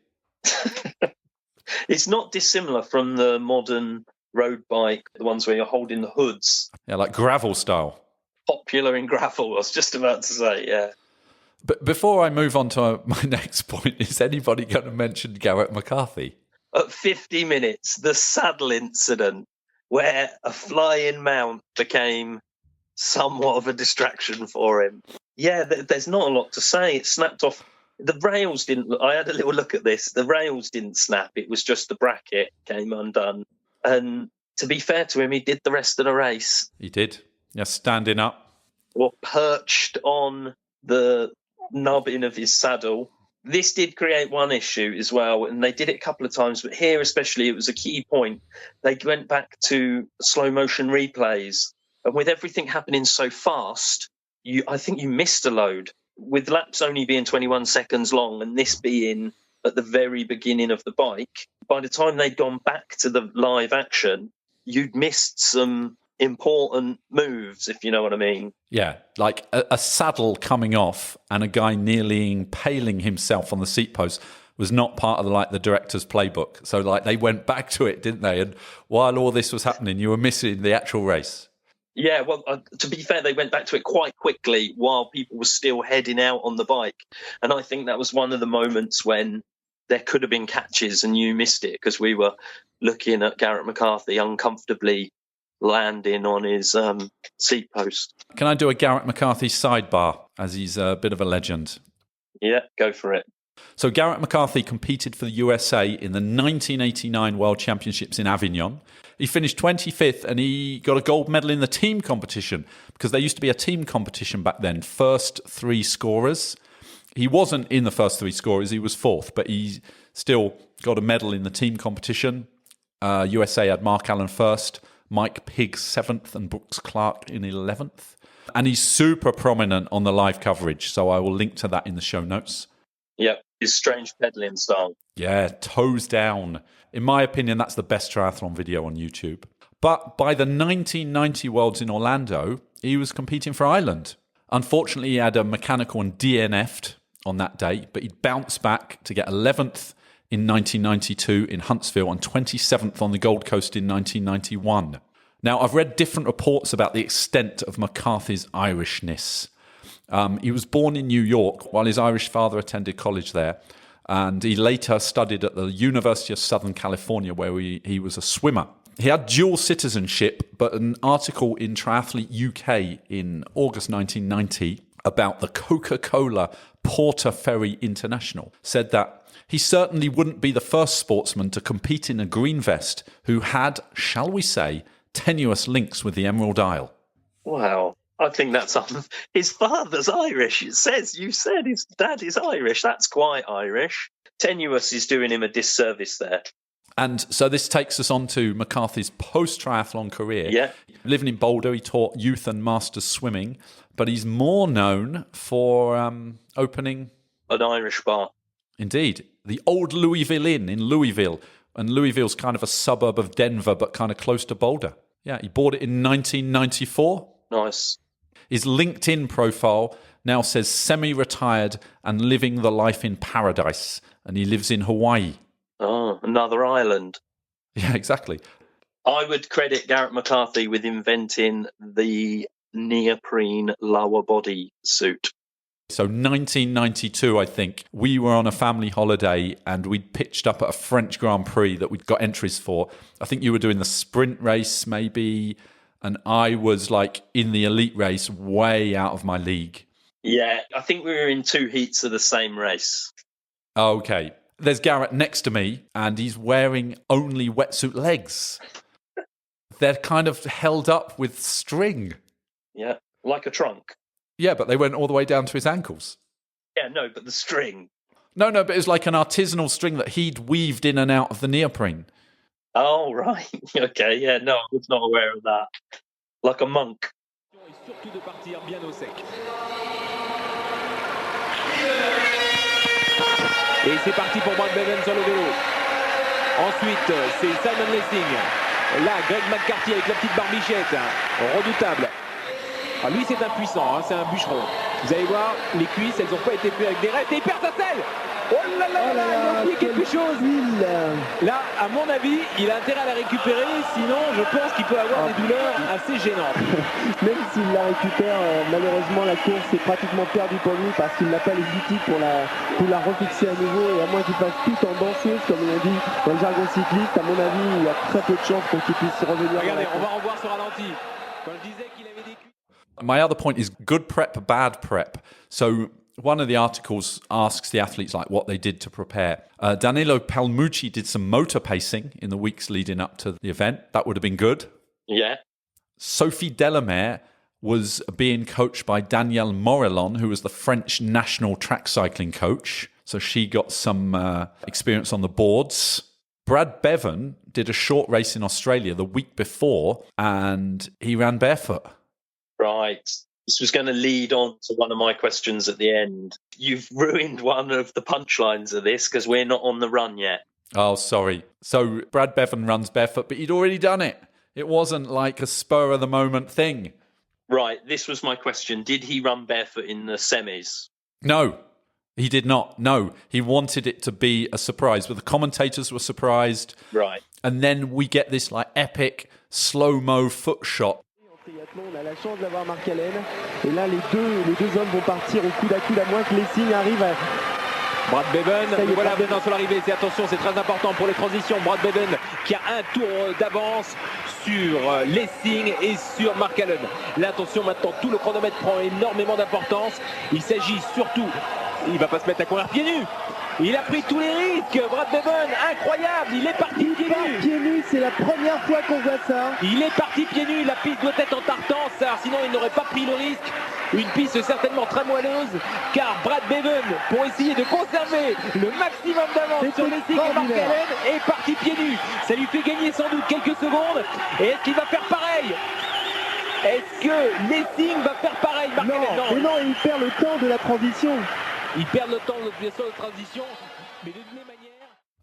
It's not dissimilar from the modern road bike, the ones where you're holding the hoods. Yeah, like gravel style. Popular in gravel, I was just about to say, yeah. But before I move on to my next point, is anybody going to mention Garrett McCarthy? At 50 minutes, the saddle incident where a flying mount became somewhat of a distraction for him. Yeah, there's not a lot to say. It snapped off. The rails didn't. I had a little look at this. The rails didn't snap. It was just the bracket came undone. And to be fair to him, he did the rest of the race. He did. Yeah, standing up. Or perched on the nubbin of his saddle. This did create one issue as well, and they did it a couple of times, but here especially it was a key point. They went back to slow motion replays, and with everything happening so fast, I think you missed a load. With laps only being 21 seconds long and this being at the very beginning of the bike, by the time they'd gone back to the live action, you'd missed some important moves, if you know what I mean. Yeah, like a saddle coming off and a guy nearly impaling himself on the seat post was not part of the director's playbook. So they went back to it, didn't they? And while all this was happening, you were missing the actual race. Yeah, well, to be fair, they went back to it quite quickly while people were still heading out on the bike. And I think that was one of the moments when there could have been catches and you missed it because we were looking at Garrett McCarthy uncomfortably landing on his seat post. Can I do a Garrett McCarthy sidebar, as he's a bit of a legend? Yeah, go for it. So Garrett McCarthy competed for the USA in the 1989 World Championships in Avignon. He finished 25th and he got a gold medal in the team competition because there used to be a team competition back then, first three scorers. He wasn't in the first three scorers, he was fourth, but he still got a medal in the team competition. USA had Mark Allen first, Mike Pigg 7th and Brooks Clark in 11th. And he's super prominent on the live coverage, so I will link to that in the show notes. Yep, his strange pedaling style. Yeah, toes down. In my opinion, that's the best triathlon video on YouTube. But by the 1990 Worlds in Orlando, he was competing for Ireland. Unfortunately, he had a mechanical and DNF'd on that day, but he'd bounced back to get 11th in 1992 in Huntsville and 27th on the Gold Coast in 1991. Now, I've read different reports about the extent of McCarthy's Irishness. He was born in New York while his Irish father attended college there, and he later studied at the University of Southern California where he was a swimmer. He had dual citizenship, but an article in Triathlete UK in August 1990 about the Coca-Cola Porter Ferry International said that he certainly wouldn't be the first sportsman to compete in a green vest who had, shall we say, tenuous links with the Emerald Isle. Wow. I think that's his father's Irish. You said his dad is Irish. That's quite Irish. Tenuous is doing him a disservice there. And so this takes us on to McCarthy's post-triathlon career. Yeah. Living in Boulder, he taught youth and masters swimming, but he's more known for opening... an Irish bar. Indeed. The Old Louisville Inn in Louisville. And Louisville's kind of a suburb of Denver, but kind of close to Boulder. Yeah, he bought it in 1994. Nice. His LinkedIn profile now says semi-retired and living the life in paradise. And he lives in Hawaii. Oh, another island. Yeah, exactly. I would credit Garrett McCarthy with inventing the neoprene lower body suit. So 1992, I think, we were on a family holiday and we'd pitched up at a French Grand Prix that we'd got entries for. I think you were doing the sprint race maybe, and I was like in the elite race, way out of my league. Yeah, I think we were in 2 heats of the same race. Okay. There's Garrett next to me, and he's wearing only wetsuit legs. They're kind of held up with string. Yeah, like a trunk. Yeah, but they went all the way down to his ankles. Yeah, no, but the string. No, but it was like an artisanal string that he'd weaved in and out of the neoprene. Oh, right. Okay, yeah, no, I was not aware of that. Like a monk. Surtout de partir bien au sec. Et c'est parti pour Brad Bevan sur le vélo. Ensuite, c'est Simon Lessing. Là, Greg McCarthy avec la petite barbichette. Redoutable. Ah, lui, c'est impuissant, hein, c'est un bûcheron. Vous allez voir, les cuisses, elles n'ont pas été faites avec des rêves. Et il perd sa selle. Oh là là, il a oublié quelque chose. Là, à mon avis, il a intérêt à la récupérer. Sinon, je pense qu'il peut avoir des douleurs assez gênantes. Même s'il la récupère, malheureusement, la course est pratiquement perdue pour lui parce qu'il n'a pas les outils pour la refixer à nouveau. Et à moins qu'il fasse tout en danseuse, comme on dit dans le jargon cycliste, à mon avis, il y a très peu de chances pour qu'il puisse revenir. Regardez, on va revoir ce ralenti. Quand je disais qu'il avait des cuisses. My other point is good prep, bad prep. So one of the articles asks the athletes like what they did to prepare. Danilo Palmucci did some motor pacing in the weeks leading up to the event. That would have been good. Yeah. Sophie Delamere was being coached by Danielle Morellon, who was the French national track cycling coach. So she got some experience on the boards. Brad Bevan did a short race in Australia the week before, and he ran barefoot. Right. This was going to lead on to one of my questions at the end. You've ruined one of the punchlines of this because we're not on the run yet. Oh, sorry. So Brad Bevan runs barefoot, but he'd already done it. It wasn't like a spur-of-the-moment thing. Right. This was my question. Did he run barefoot in the semis? No, he did not. No, he wanted it to be a surprise, but the commentators were surprised. Right. And then we get this like epic slow-mo foot shot. Triathlon, on a la chance d'avoir Mark Allen. Et là, les deux hommes vont partir au coude à moins que Lessing arrive à... Brad Bevan, voilà maintenant sur l'arrivée. C'est attention, c'est très important pour les transitions. Brad Bevan qui a un tour d'avance sur Lessing et sur Mark Allen. Là, attention, maintenant, tout le chronomètre prend énormément d'importance. Il s'agit surtout, il ne va pas se mettre à courir pieds nus. Il a pris tous les risques, Brad Bevan, incroyable, il est parti pieds nus. Pieds nus, c'est la première fois qu'on voit ça. Il est parti pieds nus, la piste doit être en tartance, sinon il n'aurait pas pris le risque. Une piste certainement très moelleuse, car Brad Bevan, pour essayer de conserver le maximum d'avance sur Lessing et Mark Allen, est parti pieds nus. Ça lui fait gagner sans doute quelques secondes. Et est-ce qu'il va faire pareil? Est-ce que Lessing va faire pareil, Mark Allen? Non, il perd le temps de la transition. Ils perdent le temps de transition, mais de toutes les manières...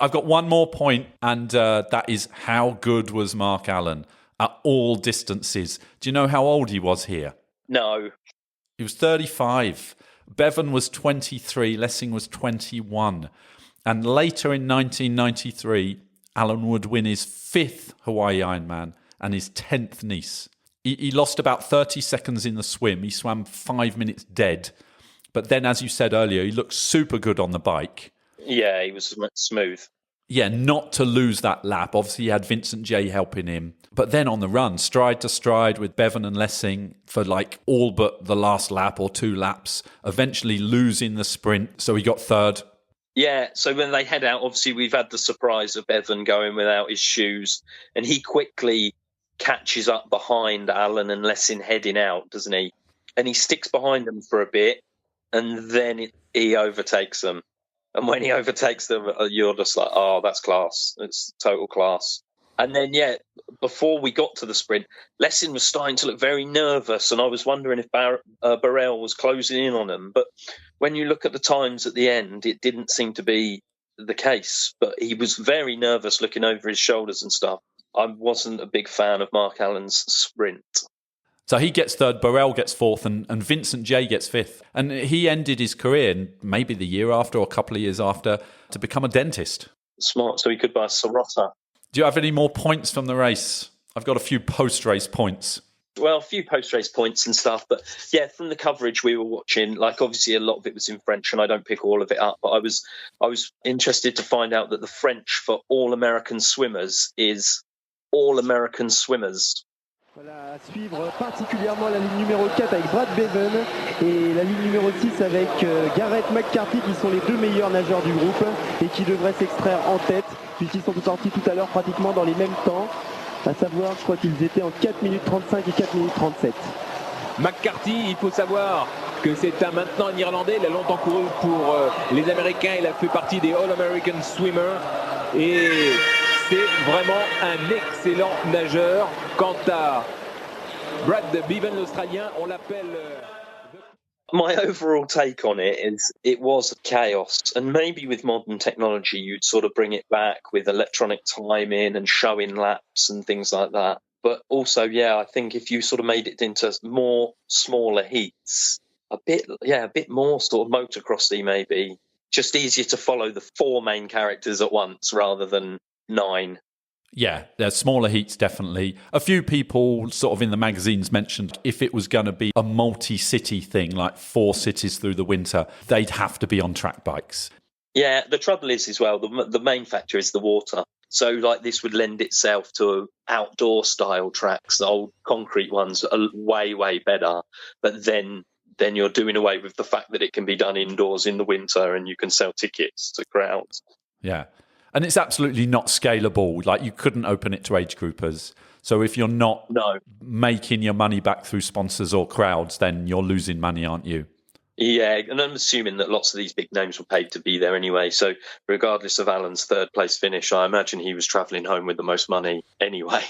I've got one more point, and that is how good was Mark Allen at all distances. Do you know how old he was here? No. He was 35. Bevan was 23. Lessing was 21. And later in 1993, Allen would win his 5th Hawaii Ironman and his 10th Nice. He lost about 30 seconds in the swim. He swam 5 minutes dead. But then, as you said earlier, he looked super good on the bike. Yeah, he was smooth. Yeah, not to lose that lap. Obviously, he had Vincent J helping him. But then on the run, stride to stride with Bevan and Lessing for like all but the last lap or 2 laps, eventually losing the sprint. So he got 3rd. Yeah, so when they head out, obviously we've had the surprise of Bevan going without his shoes. And he quickly catches up behind Allen and Lessing heading out, doesn't he? And he sticks behind them for a bit. And then he overtakes them. And when he overtakes them, you're just like, oh, that's class. It's total class. And then, yeah, before we got to the sprint, Lessing was starting to look very nervous. And I was wondering if Burrell was closing in on him. But when you look at the times at the end, it didn't seem to be the case. But he was very nervous looking over his shoulders and stuff. I wasn't a big fan of Mark Allen's sprint. So he gets 3rd, Burrell gets 4th, and Vincent J gets 5th. And he ended his career, maybe the year after or a couple of years after, to become a dentist. Smart, so he could buy a Sorotta. Do you have any more points from the race? I've got a few post-race points. Well, a few post-race points and stuff. But yeah, from the coverage we were watching, like obviously a lot of it was in French and I don't pick all of it up. But I was interested to find out that the French for all American swimmers is all American swimmers. Voilà, à suivre particulièrement la ligne numéro 4 avec Brad Bevan et la ligne numéro 6 avec Garrett McCarthy, qui sont les deux meilleurs nageurs du groupe et qui devraient s'extraire en tête puisqu'ils sont sortis tout à l'heure pratiquement dans les mêmes temps, à savoir je crois qu'ils étaient en 4 minutes 35 et 4 minutes 37. McCarthy, il faut savoir que c'est maintenant un Irlandais, il a longtemps couru pour les Américains, il a fait partie des All-American Swimmers et c'est vraiment un excellent nageur. Quant à Brad Bevan, l'Australien, on l'appelle... My overall take on it is it was chaos, and maybe with modern technology you'd sort of bring it back with electronic timing and showing laps and things like that. But also, yeah, I think if you sort of made it into more smaller heats, a bit more sort of motocrossy maybe, just easier to follow the 4 main characters at once rather than 9. Yeah, there's smaller heats, definitely. A few people sort of in the magazines mentioned if it was going to be a multi-city thing, like 4 cities through the winter, they'd have to be on track bikes. Yeah, the trouble is as well, the main factor is the water. So like this would lend itself to outdoor style tracks. The old concrete ones are way, way better. But then you're doing away with the fact that it can be done indoors in the winter and you can sell tickets to crowds. Yeah. And it's absolutely not scalable. Like you couldn't open it to age groupers. So if you're not making your money back through sponsors or crowds, then you're losing money, aren't you? Yeah, and I'm assuming that lots of these big names were paid to be there anyway. So regardless of Alan's 3rd place finish, I imagine he was travelling home with the most money anyway.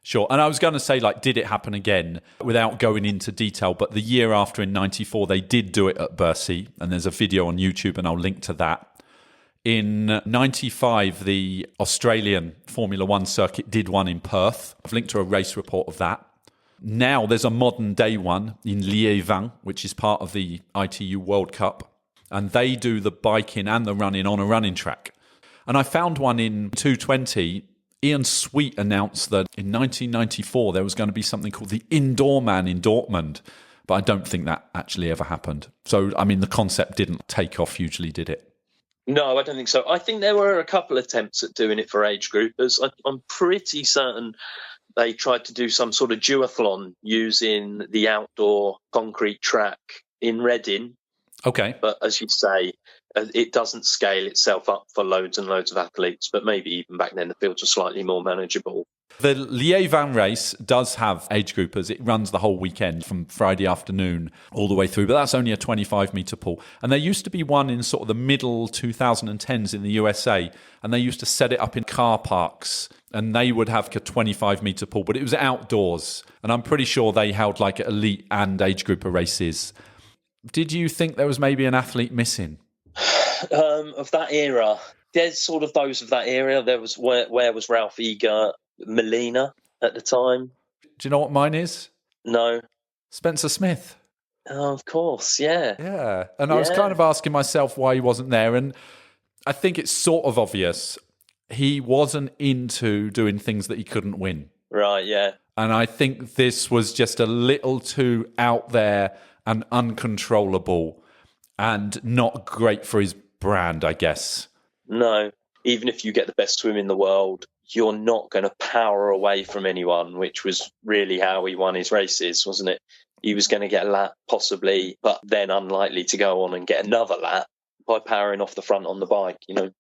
Sure. And I was going to say, like, did it happen again without going into detail? But the year after in 94, they did do it at Bercy. And there's a video on YouTube and I'll link to that. In 95, the Australian Formula One circuit did one in Perth. I've linked to a race report of that. Now there's a modern day one in Liévin, which is part of the ITU World Cup. And they do the biking and the running on a running track. And I found one in 220. Ian Sweet announced that in 1994 there was going to be something called the Indoor Man in Dortmund. But I don't think that actually ever happened. So, I mean, the concept didn't take off hugely, did it? No, I don't think so. I think there were a couple of attempts at doing it for age groupers. I'm pretty certain they tried to do some sort of duathlon using the outdoor concrete track in Reading. Okay. But as you say, it doesn't scale itself up for loads and loads of athletes, but maybe even back then the fields were slightly more manageable. The Liévin race does have age groupers. It runs the whole weekend from Friday afternoon all the way through, but that's only a 25-metre pool. And there used to be one in sort of the middle 2010s in the USA, and they used to set it up in car parks, and they would have a 25-metre pool, but it was outdoors. And I'm pretty sure they held like elite and age grouper races. Did you think there was maybe an athlete missing? Of that era, there's sort of those of that era. There was where was Ralph Eager, Molina at the time. Do you know what mine is? No. Spencer Smith. Oh, of course, yeah. Yeah. And I was kind of asking myself why he wasn't there. And I think it's sort of obvious. He wasn't into doing things that he couldn't win. Right, yeah. And I think this was just a little too out there and uncontrollable and not great for his brand, I guess. No. Even if you get the best swim in the world, you're not going to power away from anyone, which was really how he won his races, wasn't it? He was going to get a lap, possibly, but then unlikely to go on and get another lap by powering off the front on the bike, you know?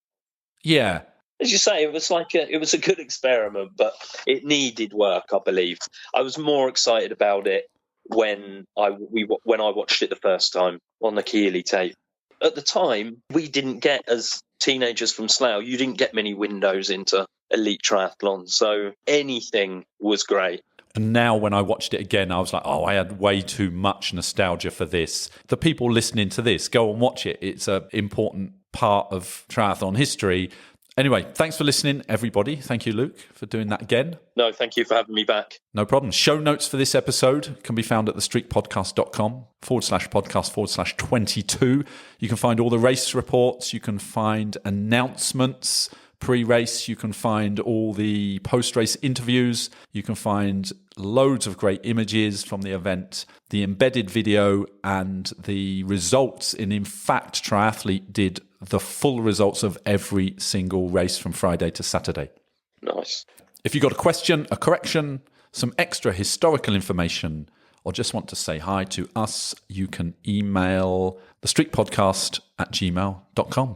Yeah. As you say, it was a good experiment, but it needed work, I believe. I was more excited about it when I watched it the first time on the Keeley tape. At the time, we didn't get, as teenagers from Slough, you didn't get many windows into elite triathlon, so anything was great. And now when I watched it again, I was like, I had way too much nostalgia for this. The people listening to this, go and watch it. It's an important part of triathlon history. Anyway, thanks for listening, everybody. Thank you, Luke, for doing that again. No, thank you for having me back. No problem. Show notes for this episode can be found at thestreakpodcast.com/podcast/22. You can find all the race reports. You can find announcements pre-race. You can find all the post-race interviews. You can find loads of great images from the event, the embedded video, and the results. And in fact, Triathlete did the full results of every single race from Friday to Saturday. Nice. If you've got a question, a correction, some extra historical information, or just want to say hi to us, you can email thestreakpodcast@gmail.com.